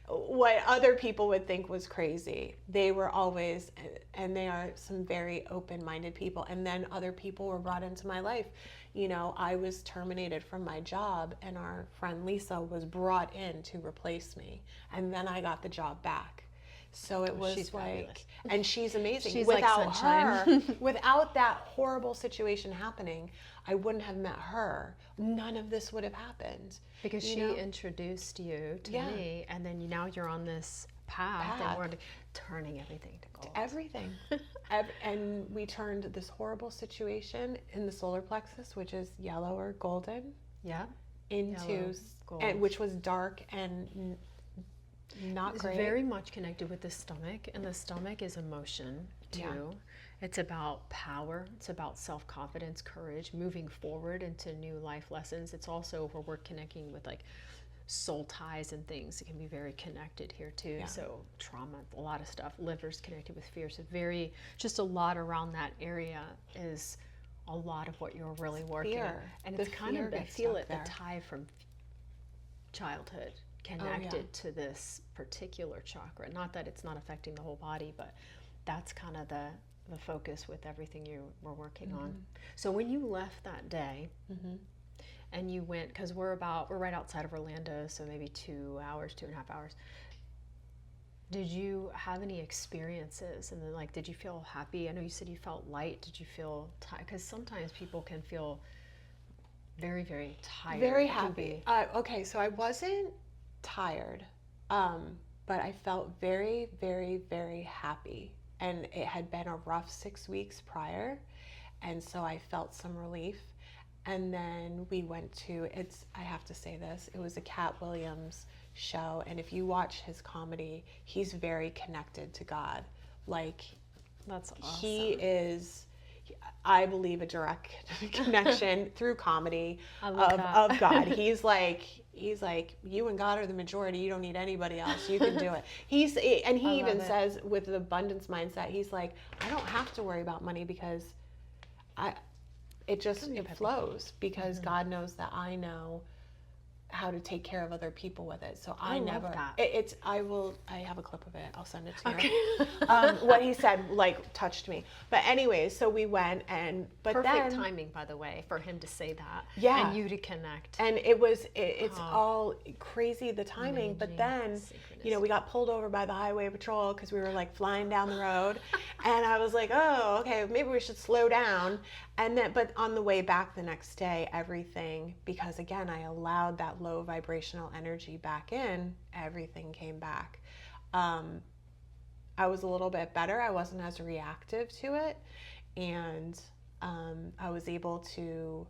what other people would think was crazy. They were always, and they are some very open-minded people. And then other people were brought into my life. I was terminated from my job, and our friend Lisa was brought in to replace me. And then I got the job back. So it was she's like, fabulous. And she's amazing. She's without like sunshine. her, without that horrible situation happening, I wouldn't have met her. None of this would have happened. Because she introduced you to me, and then now you're on this path. And we're turning everything to gold. Everything. And we turned this horrible situation in the solar plexus, which is yellow or golden, into gold. Which was dark and not great. It's very much connected with the stomach, and the stomach is emotion too. Yeah. It's about power. It's about self-confidence, courage, moving forward into new life lessons. It's also where we're connecting with like soul ties and things. It can be very connected here too. Yeah. So trauma, a lot of stuff. Liver's connected with fear. So just a lot around that area is a lot of what you're really working on. And it's kind of, I feel it, the tie from childhood connected to this particular chakra. Not that it's not affecting the whole body, but that's kind of the focus with everything you were working on. So when you left that day and you went, because we're right outside of Orlando, so maybe 2 hours, 2.5 hours, did you have any experiences? And then did you feel happy? I know you said you felt light. Did you feel tired? Because sometimes people can feel very, very tired. Very happy. Okay, so I wasn't tired, but I felt very, very, very happy. And it had been a rough 6 weeks prior, and so I felt some relief. And then we went to, I have to say this, it was a Cat Williams show, and if you watch his comedy, he's very connected to God. That's awesome. He is, I believe, a direct connection through comedy of God. He's like, you and God are the majority. You don't need anybody else. You can do it. He even says, with the abundance mindset, he's like, I don't have to worry about money because it flows, because God knows that I know how to take care of other people with it. So I never, love that. I have a clip of it. I'll send it to you. What he said, touched me. But anyways, so we went Perfect timing, by the way, for him to say that. Yeah. And you to connect. And it's all crazy, the timing. But then, we got pulled over by the highway patrol because we were flying down the road. And I was like, oh, okay, maybe we should slow down. And then, but on the way back the next day, everything, because again, I allowed that low vibrational energy back in, everything came back. I was a little bit better. I wasn't as reactive to it. And I was able to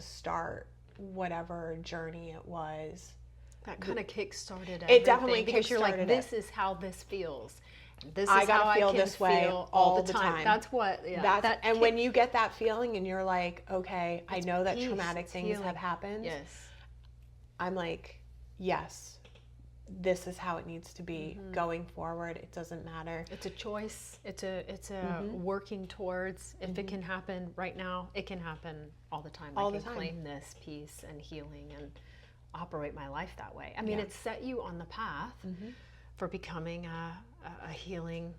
start whatever journey it was. That kind of kick-started everything. It definitely because you're like, kick-started this is how this feels. This is I gotta how I feel can this way feel all the time. That's what, and when you get that feeling and you're like, okay, I know that peace, traumatic things healing. have happened. Yes. I'm like, yes, this is how it needs to be going forward. It doesn't matter. It's a choice. It's a working towards. If it can happen right now, it can happen all the time. I can claim this peace and healing and operate my life that way. I mean, it set you on the path for becoming a healing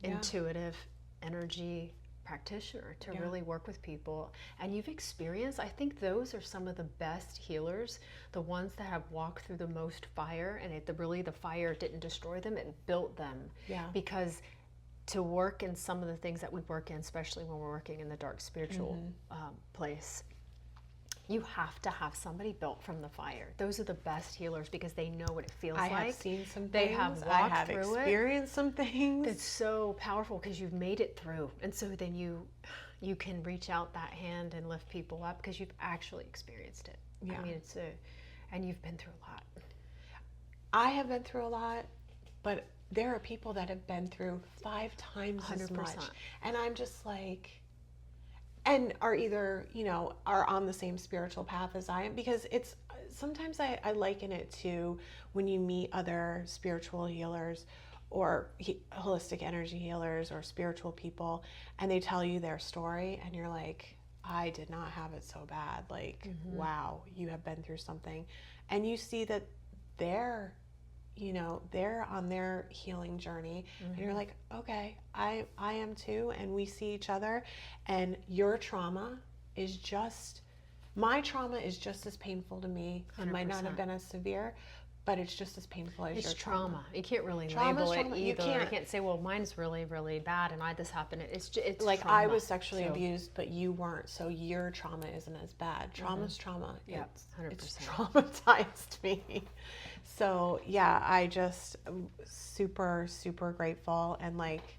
intuitive energy practitioner to really work with people. And you've experienced, I think those are some of the best healers, the ones that have walked through the most fire, and the fire didn't destroy them, it built them. Because to work in some of the things that we work in, especially when we're working in the dark spiritual place, you have to have somebody built from the fire. Those are the best healers because they know what it feels like. I have seen some things. They have walked I have through experienced some things. It's so powerful because you've made it through. And so then you can reach out that hand and lift people up because you've actually experienced it. I mean, and you've been through a lot. I have been through a lot, but there are people that have been through 5 times 100%. As much. And I'm just like, and are either, are on the same spiritual path as I am, because it's, sometimes I liken it to when you meet other spiritual healers or holistic energy healers or spiritual people, and they tell you their story and you're like, I did not have it so bad. Like, wow, you have been through something. And you see that they're on their healing journey, and you're like, okay, I am too, and we see each other, and your trauma is my trauma is just as painful to me. 100%. It might not have been as severe, but it's just as painful as your trauma. You can't really label it either. You can't say, well, mine's really, really bad, and this happened. It's like trauma. I was sexually abused, but you weren't, so your trauma isn't as bad. Trauma's trauma. Yeah, 100%. It's traumatized me. So yeah, I just super, super grateful, and like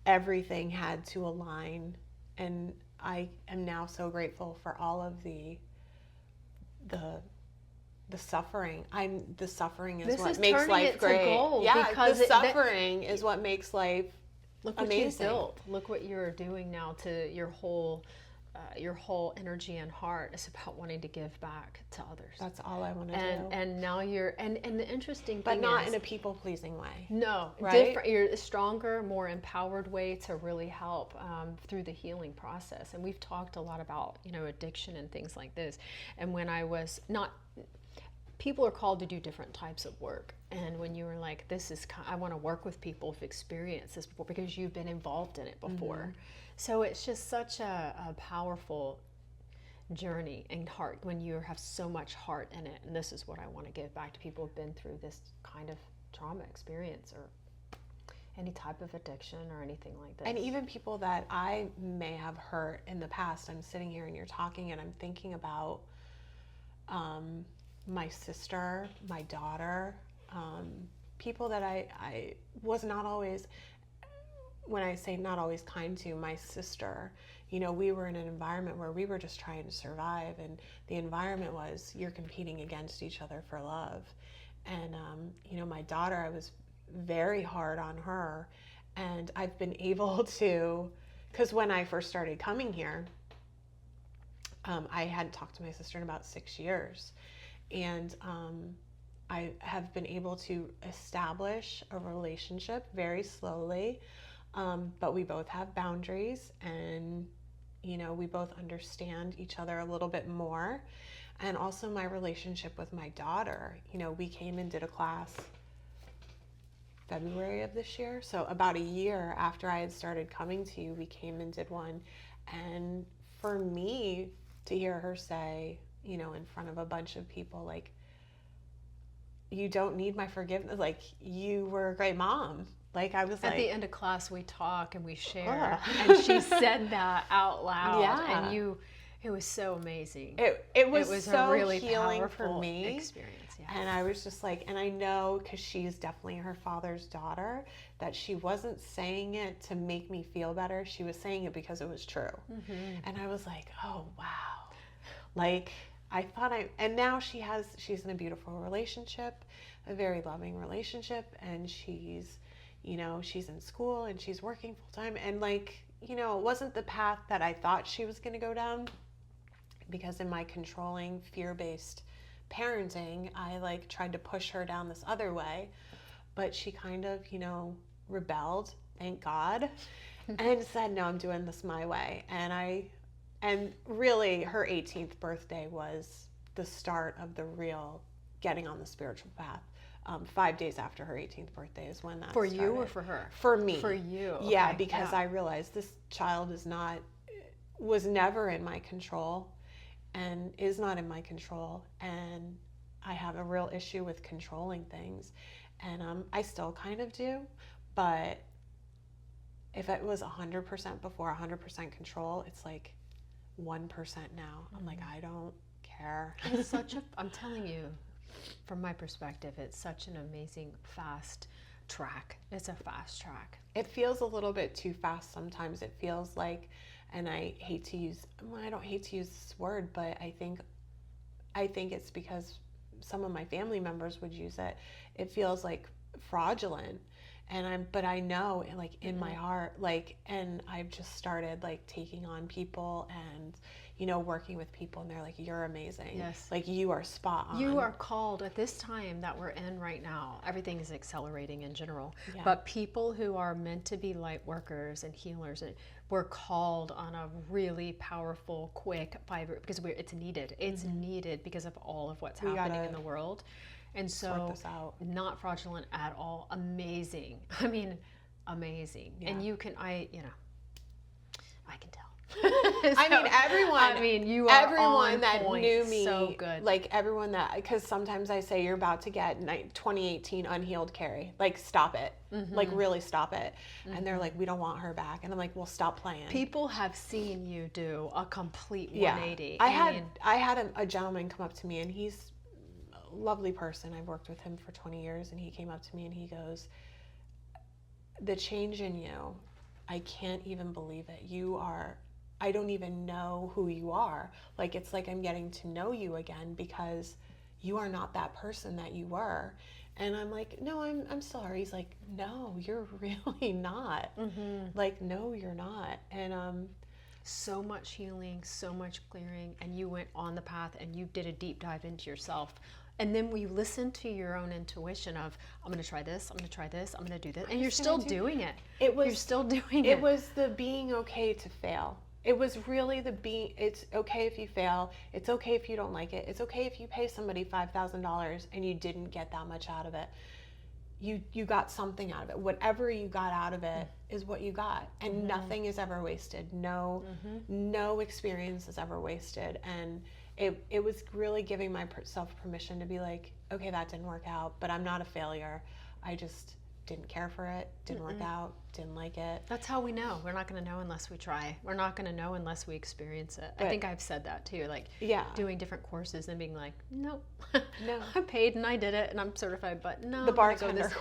everything had to align, and I am now so grateful for all of the suffering. The suffering is what makes life great. Yeah, because the suffering is what makes life amazing. What you built. Look what you're doing now to your whole energy and heart is about wanting to give back to others. That's all I want to do. And now you're, and the interesting thing but not in a people-pleasing way. No, right? Different. You're a stronger, more empowered way to really help through the healing process. And we've talked a lot about, addiction and things like this. And when I was people are called to do different types of work. And when you were like, I want to work with people who've experienced this before because you've been involved in it before. So it's just such a powerful journey and heart when you have so much heart in it. And this is what I want to give back to people who've been through this kind of trauma experience or any type of addiction or anything like this. And even people that I may have hurt in the past. I'm sitting here and you're talking and I'm thinking about my sister, my daughter, people that I was not always, when I say not always kind to, my sister, we were in an environment where we were just trying to survive, and the environment was you're competing against each other for love. And, my daughter, I was very hard on her, and I've been able to, because when I first started coming here, I hadn't talked to my sister in about 6 years. And I have been able to establish a relationship very slowly, but we both have boundaries, and we both understand each other a little bit more. And also my relationship with my daughter, we came and did a class February of this year, so about a year after I had started coming to you, we came and did one. And for me to hear her say, in front of a bunch of people, like, you don't need my forgiveness. Like, you were a great mom. Like, I was at like, the end of class, we talk and we share. And she said that out loud. Yeah. And it was so amazing. It was so a really healing powerful for me. Experience. Yeah. And I was just like, and I know, because she's definitely her father's daughter, that she wasn't saying it to make me feel better. She was saying it because it was true. And I was like, oh, wow. Like, I thought and now she's in a beautiful relationship, a very loving relationship, and she's in school and she's working full time, and like, it wasn't the path that I thought she was going to go down, because in my controlling, fear-based parenting, I like tried to push her down this other way, but she kind of, rebelled, thank God, and said, no, I'm doing this my way. And really, her 18th birthday was the start of the real getting on the spiritual path 5 days after her 18th birthday is when that For started. you or for her? For me. For you. Yeah, Okay. because I realized this child was never in my control and is not in my control. And I have a real issue with controlling things. And I still kind of do. But if it was 100% before, 100% control, it's like 1% now. I'm like, I don't care. It's I'm telling you, from my perspective, it's such an amazing fast track. It's a fast track. It feels a little bit too fast sometimes. It feels like, and I don't hate to use this word, but I think it's because some of my family members would use it. It feels like fraudulent. But I know, like, in my heart, like, and I've just started, like, taking on people and, working with people, and they're like, you're amazing. Yes. Like, you are spot on. You are called at this time that we're in right now. Everything is accelerating in general. Yeah. But people who are meant to be light workers and healers, we're called on a really powerful, quick fiber, because it's needed. It's needed because of all of what's happening in the world. And so, not fraudulent at all. Amazing. I mean, amazing. Yeah. And I can tell. You are everyone that point. knew me, so good. Like everyone because sometimes I say you're about to get 2018 unhealed Carrie. Like, stop it. Like, really stop it. And they're like, we don't want her back. And I'm like, well, stop playing. People have seen you do a complete 180. I had a gentleman come up to me, and he's lovely person. I've worked with him for 20 years, and he came up to me and he goes, the change in you, I can't even believe it. I don't even know who you are. Like, it's like I'm getting to know you again, because you are not that person that you were. And I'm like, no, I'm sorry. He's like, no, you're really not. Like, no, you're not. And so much healing, so much clearing, and you went on the path and you did a deep dive into yourself. And then we listen to your own intuition of, I'm going to try this, I'm going to try this, I'm going to do this. And you're still doing it. You're still doing it. It was the being okay to fail. It was really it's okay if you fail. It's okay if you don't like it. It's okay if you pay somebody $5,000 and you didn't get that much out of it. You got something out of it. Whatever you got out of it is what you got. And nothing is ever wasted. No experience is ever wasted. And it was really giving myself permission to be like, okay, that didn't work out, but I'm not a failure. I just didn't care for it, didn't work out, didn't like it. That's how we know. We're not going to know unless we try. We're not going to know unless we experience it. I think I've said that too, like doing different courses and being like, nope, no, I paid and I did it and I'm certified, but no. The bartender.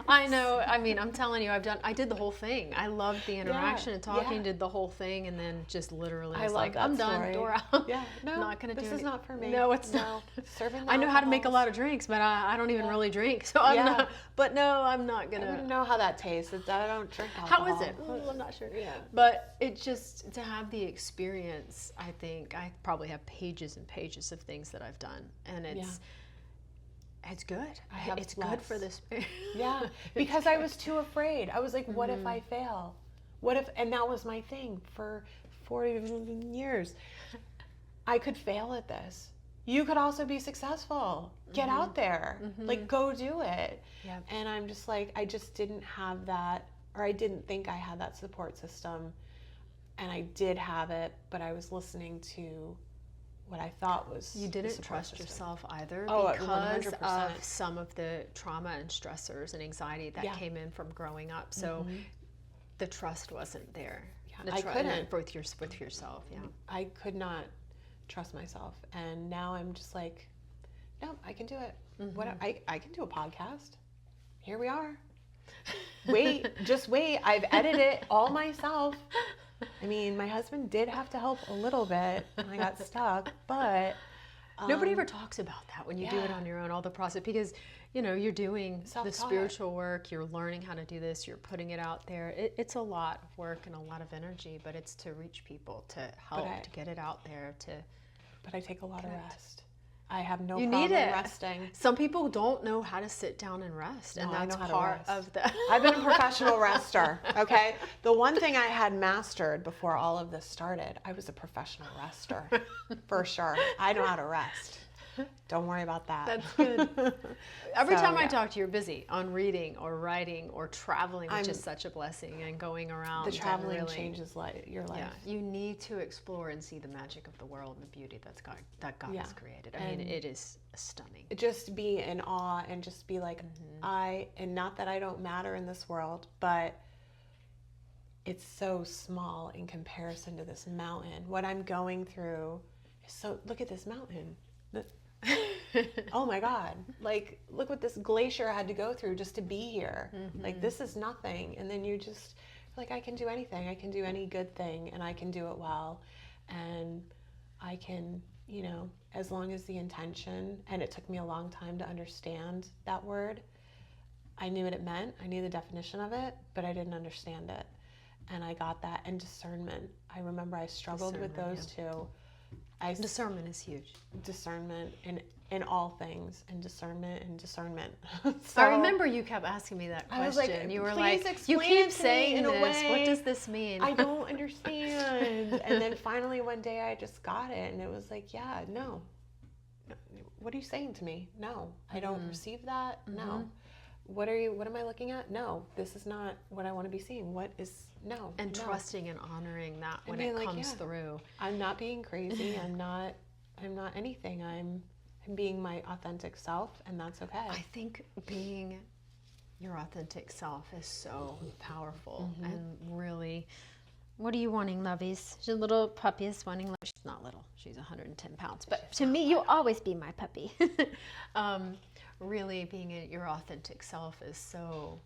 I know. I mean, I'm telling you, I did the whole thing. I loved the interaction and talking, did the whole thing, and then just literally was like, I'm done, door out. Yeah, no, not going to do it. This is not for me. No, it's not. Serving I know how to make a lot of drinks, but I don't even really drink, so I'm not. But no, I'm not going to. I wouldn't know how that tastes. I don't drink alcohol. How is it? Well, I'm not sure. Yeah. But it just, to have the experience, I think I probably have pages and pages of things that I've done, and it's good. It's good for this. Yeah, because I was too afraid. I was like, what if I fail? What if, and that was my thing for 40 years. I could fail at this. You could also be successful. Get out there. Like, go do it. Yep. And I'm just like, I just didn't have that, or I didn't think I had that support system. And I did have it, but I was listening to what I thought was You didn't trust yourself either, Oh, because 100%. of some of the trauma and stressors and anxiety that came in from growing up. So the trust wasn't there. Yeah, I couldn't. With yourself, I could not trust myself, and now I'm just like, no, I can do it. I can do a podcast. Here we are. Just wait. I've edited it all myself. I mean, my husband did have to help a little bit when I got stuck, but nobody ever talks about that when you do it on your own, all the process, because you're doing the spiritual work, you're learning how to do this, you're putting it out there. It's a lot of work and a lot of energy, but it's to reach people, to help, to get it out there, But I take a lot of rest. I have no you problem need it. resting. Some people don't know how to sit down and rest, and that's part of the... I've been a professional rester, okay? The one thing I had mastered before all of this started, I was a professional rester, for sure. I know how to rest. Don't worry about that. That's good. Every So, time I yeah. talk to you, you're busy on reading or writing or traveling, which is such a blessing, and going around. The traveling and really, changes your life. yeah, you need to explore and see the magic of the world and the beauty that God has created. I mean, it is stunning. Just be in awe and just be like, and not that I don't matter in this world, but it's so small in comparison to this mountain. What I'm going through is so, look at this mountain. Oh my God. Like, look what this glacier had to go through just to be here. Like, this is nothing. And then you just, like, I can do anything. I can do any good thing, and I can do it well. And I can, as long as the intention, and it took me a long time to understand that word. I knew what it meant. I knew the definition of it, but I didn't understand it. And I got that. And discernment. I remember I struggled with those two. Discernment is huge. Discernment in all things, and discernment. So, I remember you kept asking me that question. I was like, you were "Please like, explain you keep it to me saying in a this. way What does this mean? I don't understand." And then finally one day I just got it, and it was like, yeah, no. What are you saying to me? No, I don't receive that. No. What am I looking at? No, this is not what I want to be seeing. No. And trusting and honoring that when it comes through. I'm not being crazy. I'm not anything. I'm being my authentic self, and that's okay. I think being your authentic self is so powerful and really. What are you wanting, lovies? Your little puppy is wanting love. She's not little. She's 110 pounds. But to me, you'll always be my puppy. Really being your authentic self is so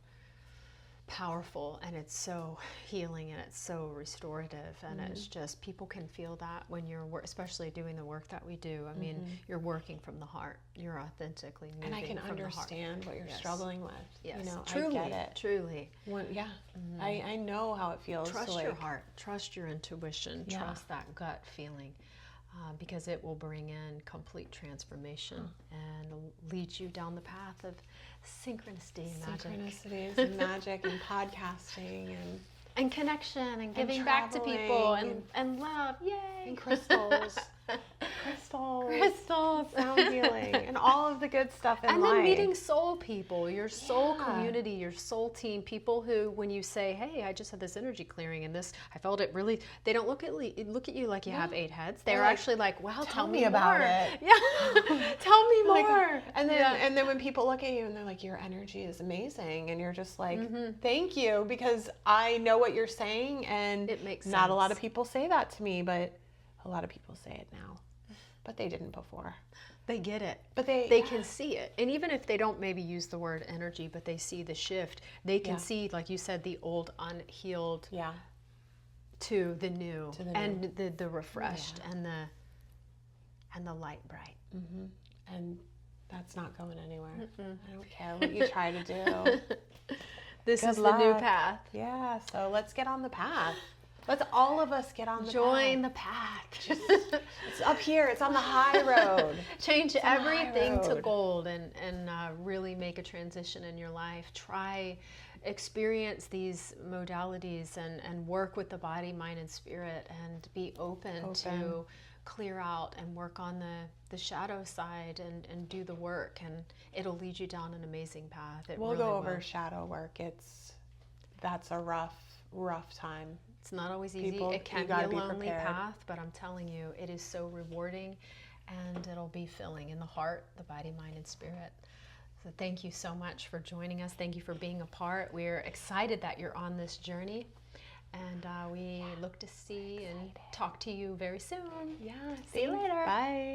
powerful, and it's so healing, and it's so restorative, and it's just, people can feel that when you're especially doing the work that we do. I mean, you're working from the heart. You're authentically moving, and I can from the heart. understand what you're struggling with. Yes, truly, I get it. Truly. I know how it feels. Trust your heart. Trust your intuition. Trust that gut feeling. Because it will bring in complete transformation and lead you down the path of synchronicity and magic. Synchronicities and magic and podcasting and connection and giving back to people and love. Yay! And crystals. Sound healing, and all of the good stuff in life. And then meeting soul people, your soul community, your soul team, people who, when you say, "Hey, I just had this energy clearing and this, I felt it really," they don't look at you like you have 8 heads. They're actually like, "Wow, tell me about more." it. Yeah, tell me more. And then when people look at you and they're like, "Your energy is amazing," and you're just like, "Thank you," because I know what you're saying, and it makes not sense. a lot of people say that to me, but a lot of people say it now. But they didn't before. They get it. But they can see it. And even if they don't maybe use the word energy, but they see the shift, they can see, like you said, the old unhealed to the new, and the refreshed and the light bright. And that's not going anywhere. I don't care what you try to do. This is the new path. Yeah, so let's get on the path. Let's all of us get on the path. Join the path. It's up here. It's on the high road. Change everything to gold and really make a transition in your life. Experience these modalities and work with the body, mind, and spirit, and be open to clear out and work on the shadow side and do the work, and it'll lead you down an amazing path. We'll go over shadow work. That's a rough time. It's not always easy. It can be a lonely path, but I'm telling you, it is so rewarding, and it'll be filling in the heart, the body, mind, and spirit. So thank you so much for joining us. Thank you for being a part. We're excited that you're on this journey, and we look to see and talk to you very soon. Yeah. See you later. Bye.